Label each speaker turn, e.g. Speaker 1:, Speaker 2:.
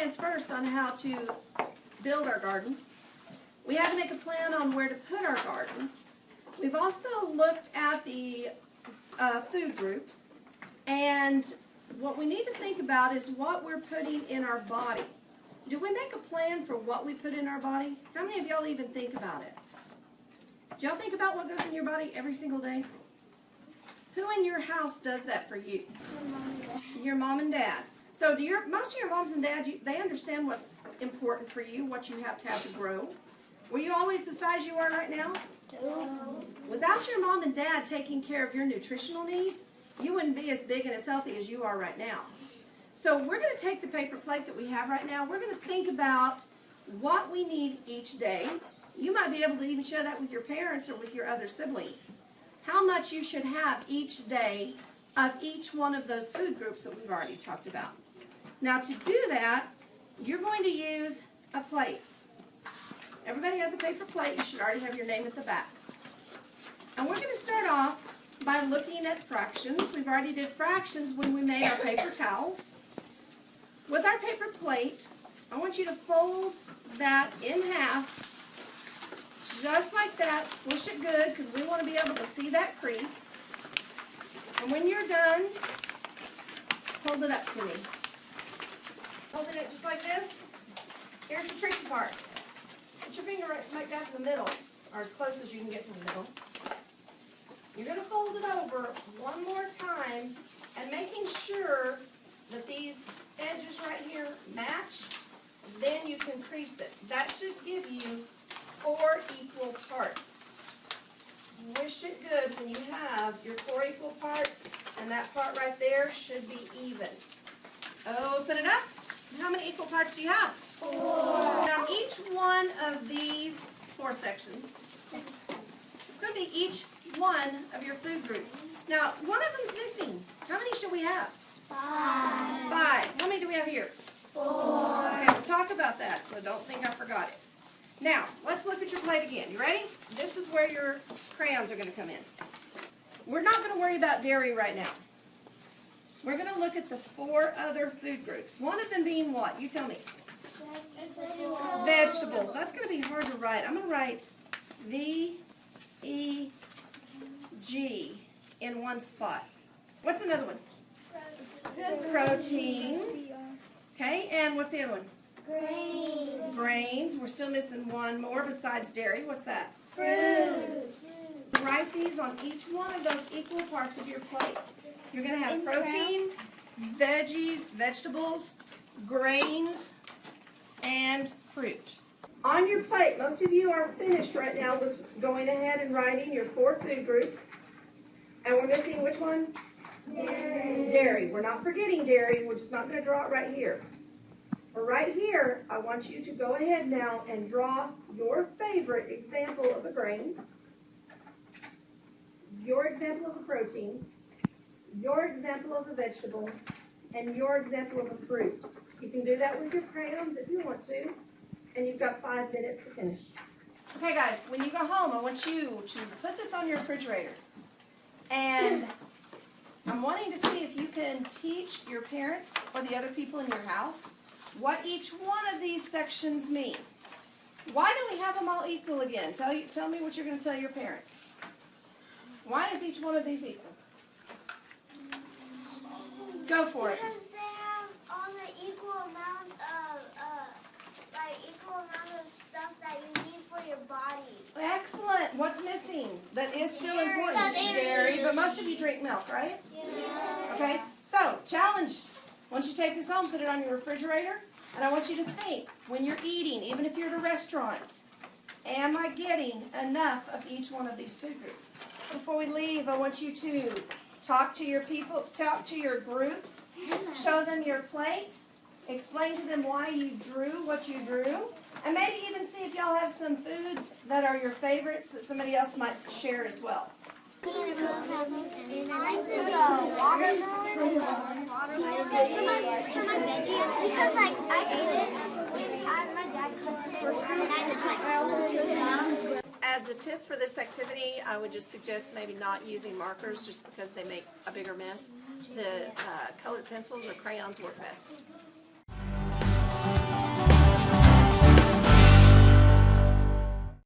Speaker 1: plans first on how to build our garden. We had to make a plan on where to put our garden. We've also looked at the food groups, and what we need to think about is what we're putting in our body. Do we make a plan for what we put in our body? How many of y'all even think about it? Do y'all think about what goes in your body every single day? Who in your house does that for you? Your mom and dad. So do most of your moms and dads, they understand what's important for you, what you have to grow? Were you always the size you are right now? No. Without your mom and dad taking care of your nutritional needs, you wouldn't be as big and as healthy as you are right now. So we're going to take the paper plate that we have right now. We're going to think about what we need each day. You might be able to even share that with your parents or with your other siblings. How much you should have each day of each one of those food groups that we've already talked about. Now to do that, you're going to use a plate. Everybody has a paper plate. You should already have your name at the back. And we're going to start off by looking at fractions. We've already did fractions when we made our paper towels. With our paper plate, I want you to fold that in half, just like that. Squish it good because we want to be able to see that crease. And when you're done, hold it up to me. Holding it just like this. Here's the tricky part. Put your finger right smack dab in the middle, or as close as you can get to the middle. You're going to fold it over one more time and making sure that these edges right here match. Then you can crease it. That should give you 4 equal parts. Squish it good when you have your 4 equal parts, and that part right there should be even. Open it up. How many equal parts do you have? 4. Now each one of these 4 sections, it's going to be each one of your food groups. Now one of them's missing. How many should we have? 5. How many do we have here? 4. Okay, we'll talk about that, so don't think I forgot it. Now, let's look at your plate again. You ready? This is where your crayons are going to come in. We're not going to worry about dairy right now. We're going to look at the 4 other food groups. One of them being what? You tell me. Vegetables. That's going to be hard to write. I'm going to write V-E-G in one spot. What's another one? Protein. Okay, and what's the other one? Grains. Grains. We're still missing one more besides dairy. What's that?
Speaker 2: Fruits.
Speaker 1: Write these on each one of those equal parts of your plate. You're going to have protein, veggies, vegetables, grains, and fruit. On your plate, most of you are finished right now with going ahead and writing your 4 food groups. And we're missing which one? Dairy. Dairy. We're not forgetting dairy. We're just not going to draw it right here. But right here, I want you to go ahead now and draw your favorite example of a grain, your example of a protein, your example of a vegetable, and your example of a fruit. You can do that with your crayons if you want to, and you've got 5 minutes to finish. Okay guys, when you go home, I want you to put this on your refrigerator. And I'm wanting to see if you can teach your parents or the other people in your house what each one of these sections mean. Why do we have them all equal again? Tell me what you're going to tell your parents. Why is each one of these equal? Go for it.
Speaker 2: Because they have all the equal amount of stuff that you need for your body.
Speaker 1: Excellent. What's missing? That is still important. Dairy. But most of you drink milk, right?
Speaker 2: Yes.
Speaker 1: Okay. So, challenge. Once you take this home, put it on your refrigerator, and I want you to think, when you're eating, even if you're at a restaurant, am I getting enough of each one of these food groups? Before we leave, I want you to talk to your people, talk to your groups, show them your plate, explain to them why you drew what you drew, and maybe even see if y'all have some foods that are your favorites that somebody else might share as well.
Speaker 2: Mine is watermelon. For my veggie, because I ate it, my dad cuts it, and I just
Speaker 1: As a tip for this activity, I would just suggest maybe not using markers just because they make a bigger mess. The colored pencils or crayons work best.